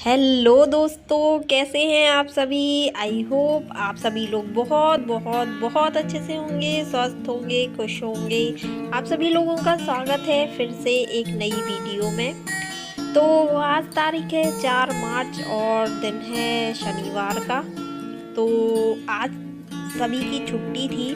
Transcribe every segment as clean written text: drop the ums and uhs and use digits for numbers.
Hello दोस्तों, कैसे हैं आप सभी। आई होप आप सभी लोग बहुत बहुत बहुत अच्छे से होंगे, स्वस्थ होंगे, खुश होंगे। आप सभी लोगों का स्वागत है फिर से एक नई वीडियो में। तो आज तारीख है 4 मार्च और दिन है शनिवार का। तो आज सभी की छुट्टी थी,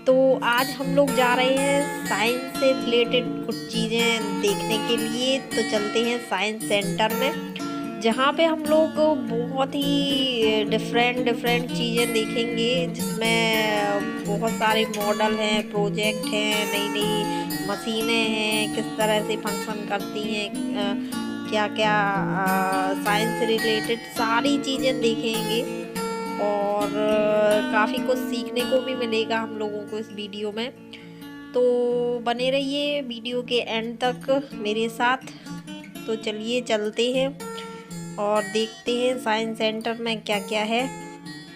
तो आज हम लोग जा रहे हैं साइंस से रिलेटेड कुछ चीज़ें देखने के लिए। तो चलते हैं साइंस सेंटर में, जहाँ पे हम लोग बहुत ही डिफरेंट डिफरेंट चीज़ें देखेंगे, जिसमें बहुत सारे मॉडल हैं, प्रोजेक्ट हैं, नई नई मशीनें हैं, किस तरह से फंक्शन करती हैं, क्या क्या साइंस से रिलेटेड सारी चीज़ें देखेंगे। और काफ़ी कुछ सीखने को भी मिलेगा हम लोगों को इस वीडियो में। तो बने रहिए वीडियो के एंड तक मेरे साथ। तो चलिए चलते हैं और देखते हैं साइंस सेंटर में क्या क्या है।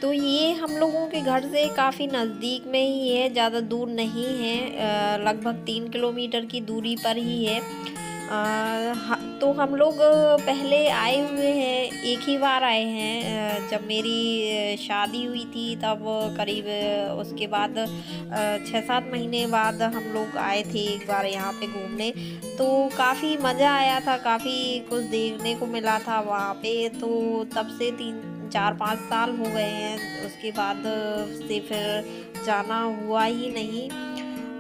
तो ये हम लोगों के घर से काफ़ी नज़दीक में ही है, ज़्यादा दूर नहीं है, लगभग 3 किलोमीटर की दूरी पर ही है। तो हम लोग पहले आए हुए हैं, एक ही बार आए हैं, जब मेरी शादी हुई थी तब करीब उसके बाद 6-7 महीने बाद हम लोग आए थे एक बार यहाँ पे घूमने। तो काफ़ी मज़ा आया था, काफ़ी कुछ देखने को मिला था वहाँ पे। तो तब से 3-4-5 साल हो गए हैं, उसके बाद से फिर जाना हुआ ही नहीं।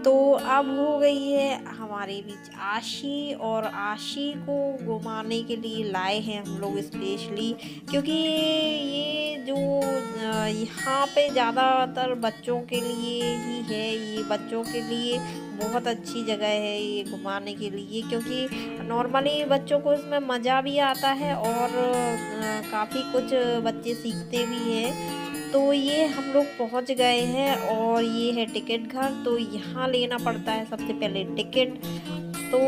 तो अब हो गई है हमारे बीच आशी, और आशी को घुमाने के लिए लाए हैं हम लोग स्पेशली, क्योंकि ये जो यहाँ पे ज़्यादातर बच्चों के लिए ही है। ये बच्चों के लिए बहुत अच्छी जगह है ये घुमाने के लिए, क्योंकि नॉर्मली बच्चों को इसमें मज़ा भी आता है और काफ़ी कुछ बच्चे सीखते भी हैं। तो ये हम लोग पहुंच गए हैं और ये है टिकट घर। तो यहाँ लेना पड़ता है सबसे पहले टिकट। तो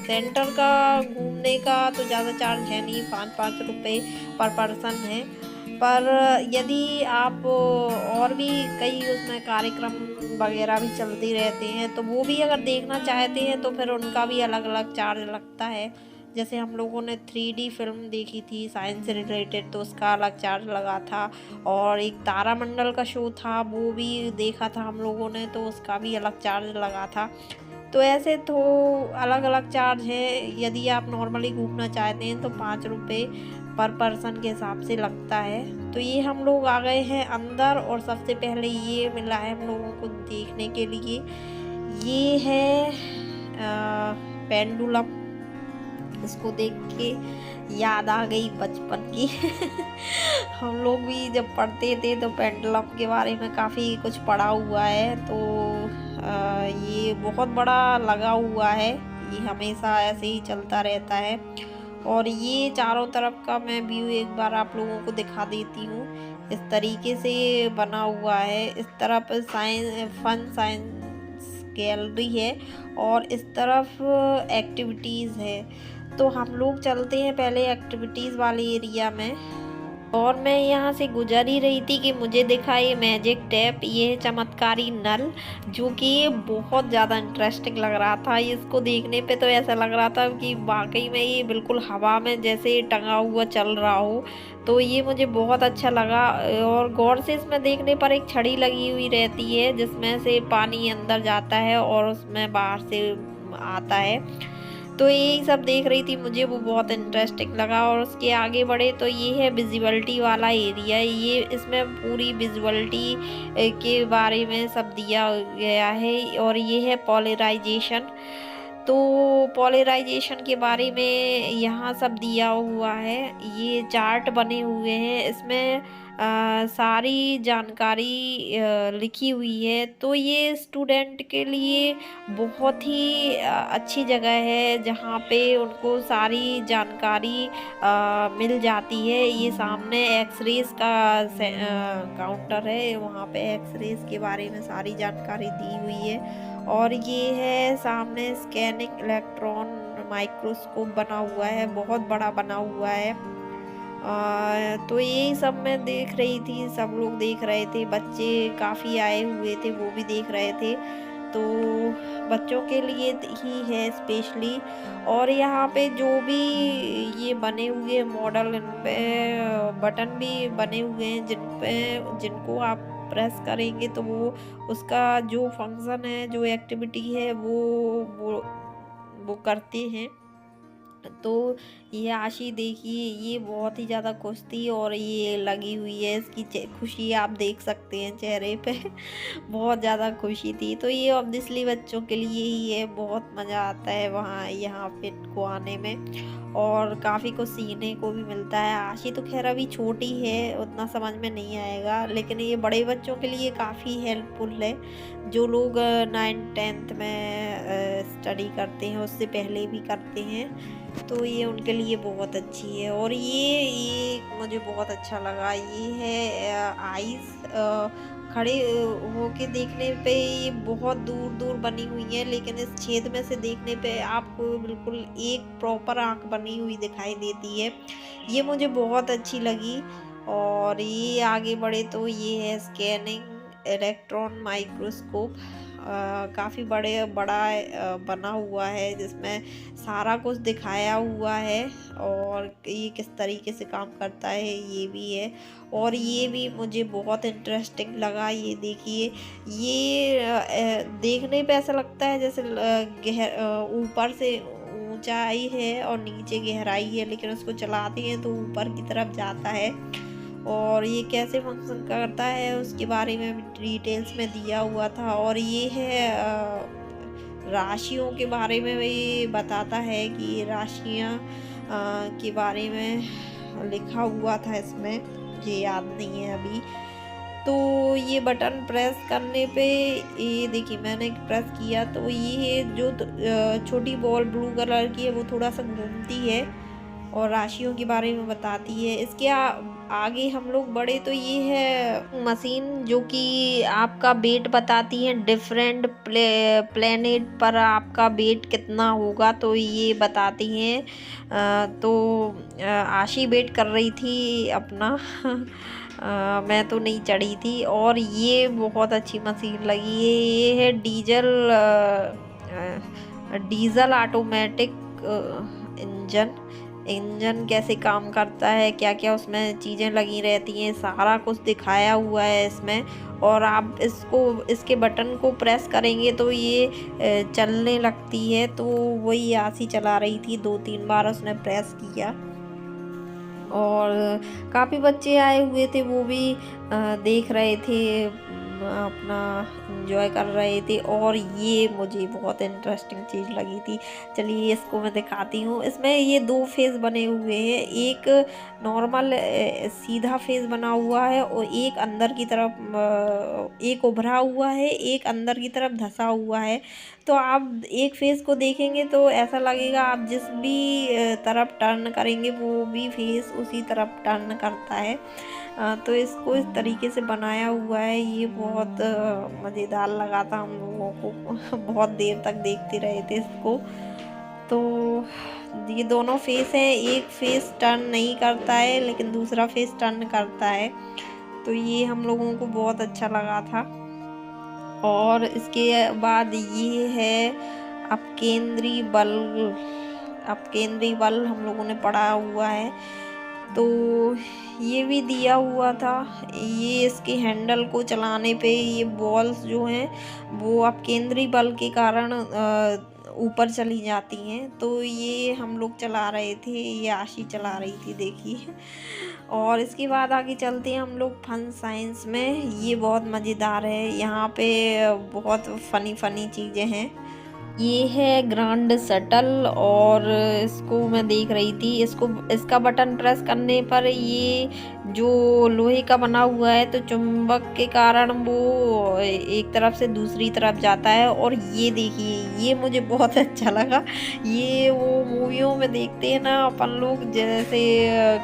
सेंटर का घूमने का तो ज़्यादा चार्ज है नहीं, 5-5 रुपये पर पर्सन है। पर यदि आप और भी कई उसमें कार्यक्रम वगैरह भी चलते रहते हैं, तो वो भी अगर देखना चाहते हैं तो फिर उनका भी अलग अलग चार्ज लगता है। जैसे हम लोगों ने 3D फिल्म देखी थी साइंस से रिलेटेड, तो उसका अलग चार्ज लगा था। और एक तारामंडल का शो था, वो भी देखा था हम लोगों ने, तो उसका भी अलग चार्ज लगा था। तो ऐसे तो अलग अलग चार्ज है। यदि आप नॉर्मली घूमना चाहते हैं तो 5 रुपये पर पर्सन के हिसाब से लगता है। तो ये हम लोग आ गए हैं अंदर, और सबसे पहले ये मिला है हम लोगों को देखने के लिए। ये है पेंडुलम। इसको देख के याद आ गई बचपन की। हम लोग भी जब पढ़ते थे तो पेंडुलम के बारे में काफ़ी कुछ पढ़ा हुआ है। तो ये बहुत बड़ा लगा हुआ है, ये हमेशा ऐसे ही चलता रहता है। और ये चारों तरफ का मैं व्यू एक बार आप लोगों को दिखा देती हूँ। इस तरीके से बना हुआ है। इस तरफ साइंस गैलरी है और इस तरफ एक्टिविटीज़ है। तो हम लोग चलते हैं पहले एक्टिविटीज़ वाले एरिया में। और मैं यहाँ से गुजर ही रही थी कि मुझे दिखा ये मैजिक टैप, ये चमत्कारी नल, जो कि बहुत ज़्यादा इंटरेस्टिंग लग रहा था। इसको देखने पे तो ऐसा लग रहा था कि वाकई में ये बिल्कुल हवा में जैसे टंगा हुआ चल रहा हो। तो ये मुझे बहुत अच्छा लगा। और गौर से इसमें देखने पर एक छड़ी लगी हुई रहती है, जिसमें से पानी अंदर जाता है और उसमें बाहर से आता है। तो यही सब देख रही थी, मुझे वो बहुत इंटरेस्टिंग लगा। और उसके आगे बढ़े तो ये है विजिबिलिटी वाला एरिया। ये इसमें पूरी विजिबिलिटी के बारे में सब दिया गया है। और ये है पोलराइजेशन। तो पोलराइजेशन के बारे में यहाँ सब दिया हुआ है। ये चार्ट बने हुए हैं, इसमें सारी जानकारी लिखी हुई है। तो ये स्टूडेंट के लिए बहुत ही अच्छी जगह है, जहाँ पे उनको सारी जानकारी मिल जाती है। ये सामने एक्सरेज का काउंटर है, वहाँ पे एक्सरेज के बारे में सारी जानकारी दी हुई है। और ये है सामने स्कैनिंग इलेक्ट्रॉन माइक्रोस्कोप बना हुआ है, बहुत बड़ा बना हुआ है। तो यही सब मैं देख रही थी, सब लोग देख रहे थे, बच्चे काफ़ी आए हुए थे, वो भी देख रहे थे। तो बच्चों के लिए ही है स्पेशली। और यहाँ पे जो भी ये बने हुए मॉडल, इन पे बटन भी बने हुए हैं जिनको आप प्रेस करेंगे तो वो उसका जो फंक्शन है, जो एक्टिविटी है वो करते हैं। तो ये आशी देखिए, ये बहुत ही ज़्यादा खुश थी और ये लगी हुई है, इसकी खुशी आप देख सकते हैं चेहरे पे बहुत ज़्यादा खुशी थी। तो ये ऑब्वियसली बच्चों के लिए ही है, बहुत मज़ा आता है वहाँ यहाँ पे को आने में और काफ़ी कुछ सीखने को भी मिलता है। आशी तो खैर अभी छोटी है, उतना समझ में नहीं आएगा, लेकिन ये बड़े बच्चों के लिए काफ़ी हेल्पफुल है। जो लोग 9th-10th में स्टडी करते हैं, उससे पहले भी करते हैं, तो ये उनके लिए बहुत अच्छी है। और ये मुझे बहुत अच्छा लगा, ये है आइस। खड़े होके देखने पे ये बहुत दूर दूर बनी हुई है, लेकिन इस छेद में से देखने पे आपको बिल्कुल एक प्रॉपर आँख बनी हुई दिखाई देती है। ये मुझे बहुत अच्छी लगी। और ये आगे बढ़े तो ये है स्कैनिंग इलेक्ट्रॉन माइक्रोस्कोप। काफ़ी बड़ा बना हुआ है, जिसमें सारा कुछ दिखाया हुआ है और ये किस तरीके से काम करता है ये भी है। और ये भी मुझे बहुत इंटरेस्टिंग लगा। ये देखिए, ये देखने पे ऐसा लगता है जैसे ऊपर से ऊंचाई है और नीचे गहराई है, लेकिन उसको चलाते हैं तो ऊपर की तरफ जाता है। और ये कैसे फंक्शन करता है उसके बारे में डिटेल्स में दिया हुआ था। और ये है राशियों के बारे में भी बताता है कि राशियां के बारे में लिखा हुआ था इसमें, मुझे याद नहीं है अभी। तो ये बटन प्रेस करने पे ये देखिए, मैंने प्रेस किया तो ये जो छोटी बॉल ब्लू कलर की है वो थोड़ा सा घूमती है और राशियों के बारे में बताती है। इसके आगे हम लोग बढ़े तो ये है मशीन जो कि आपका वेट बताती है, डिफरेंट प्लेनेट पर आपका वेट कितना होगा तो ये बताती हैं। तो आशी वेट कर रही थी अपना मैं तो नहीं चढ़ी थी। और ये बहुत अच्छी मशीन लगी है, ये है डीजल ऑटोमेटिक इंजन कैसे काम करता है, क्या क्या उसमें चीज़ें लगी रहती हैं, सारा कुछ दिखाया हुआ है इसमें। और आप इसके बटन को प्रेस करेंगे तो ये चलने लगती है। तो वही आशी चला रही थी, 2-3 बार उसने प्रेस किया। और काफ़ी बच्चे आए हुए थे, वो भी देख रहे थे, अपना एंजॉय कर रहे थे। और ये मुझे बहुत इंटरेस्टिंग चीज़ लगी थी, चलिए इसको मैं दिखाती हूँ। इसमें ये 2 फेस बने हुए हैं, एक नॉर्मल सीधा फेस बना हुआ है और एक अंदर की तरफ एक उभरा हुआ है, एक अंदर की तरफ धंसा हुआ है। तो आप एक फेस को देखेंगे तो ऐसा लगेगा आप जिस भी तरफ टर्न करेंगे वो भी फेस उसी तरफ टर्न करता है। तो इसको इस तरीके से बनाया हुआ है। ये बहुत मज़ेदार लगा था हम लोगों को बहुत देर तक देखते रहे थे इसको। तो ये दोनों फेस हैं, एक फेस टर्न नहीं करता है लेकिन दूसरा फेस टर्न करता है। तो ये हम लोगों को बहुत अच्छा लगा था। और इसके बाद ये है अपकेंद्री बल हम लोगों ने पढ़ा हुआ है। तो ये भी दिया हुआ था। ये इसके हैंडल को चलाने पे ये बॉल्स जो हैं वो अपकेंद्री बल के कारण ऊपर चली जाती हैं। तो ये हम लोग चला रहे थे, ये आशी चला रही थी, देखिए। और इसके बाद आगे चलते हैं हम लोग फन साइंस में। ये बहुत मज़ेदार है, यहाँ पे बहुत फ़नी चीज़ें हैं। ये है ग्रांड शटल और इसको मैं देख रही थी। इसका बटन प्रेस करने पर ये जो लोहे का बना हुआ है तो चुंबक के कारण वो एक तरफ से दूसरी तरफ जाता है। और ये देखिए, ये मुझे बहुत अच्छा लगा। ये वो मूवियों में देखते हैं ना अपन लोग, जैसे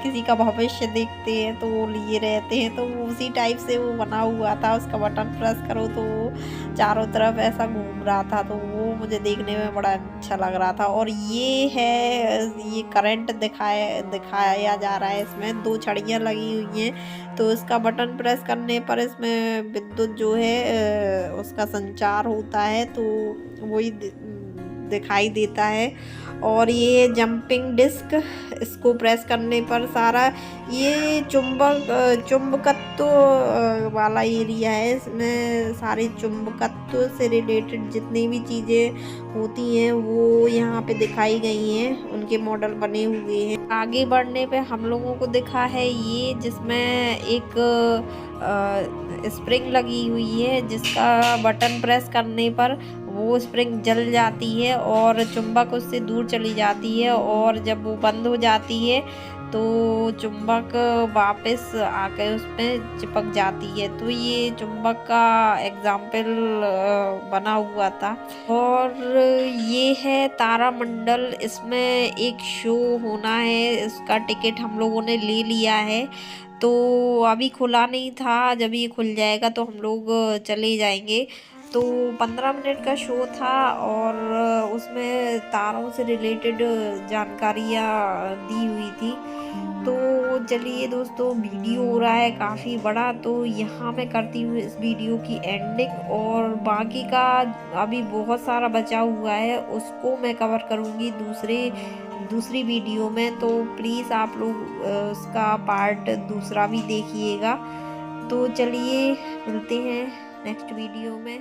किसी का भविष्य देखते हैं तो वो लिए रहते हैं, तो उसी टाइप से वो बना हुआ था। उसका बटन प्रेस करो तो वो चारों तरफ ऐसा घूम रहा था, तो वो मुझे देखने में बड़ा अच्छा लग रहा था। और ये है, ये करंट दिखाया जा रहा है। इसमें 2 छड़ियाँ लगी हुई हैं, तो इसका बटन प्रेस करने पर इसमें विद्युत जो है उसका संचार होता है, तो वही दिखाई देता है। और ये जंपिंग डिस्क, इसको प्रेस करने पर सारा ये चुंबकत्व वाला एरिया है। इसमें सारे चुंबकत्व से रिलेटेड जितनी भी चीज़ें होती हैं वो यहाँ पे दिखाई गई हैं, उनके मॉडल बने हुए हैं। आगे बढ़ने पे हम लोगों को दिखा है ये, जिसमें एक स्प्रिंग लगी हुई है, जिसका बटन प्रेस करने पर वो स्प्रिंग जल जाती है और चुंबक उससे दूर चली जाती है, और जब वो बंद हो जाती है तो चुंबक वापस आकर उसमें चिपक जाती है। तो ये चुंबक का एग्जाम्पल बना हुआ था। और ये है तारामंडल, इसमें एक शो होना है, इसका टिकट हम लोगों ने ले लिया है। तो अभी खुला नहीं था, जब ये खुल जाएगा तो हम लोग चले जाएंगे। तो 15 मिनट का शो था और उसमें तारों से रिलेटेड जानकारियाँ दी हुई थी। तो चलिए दोस्तों, वीडियो हो रहा है काफ़ी बड़ा, तो यहाँ मैं करती हूँ इस वीडियो की एंडिंग, और बाकी का अभी बहुत सारा बचा हुआ है, उसको मैं कवर करूँगी दूसरी वीडियो में। तो प्लीज़ आप लोग उसका पार्ट दूसरा भी देखिएगा। तो चलिए मिलते हैं नेक्स्ट वीडियो में।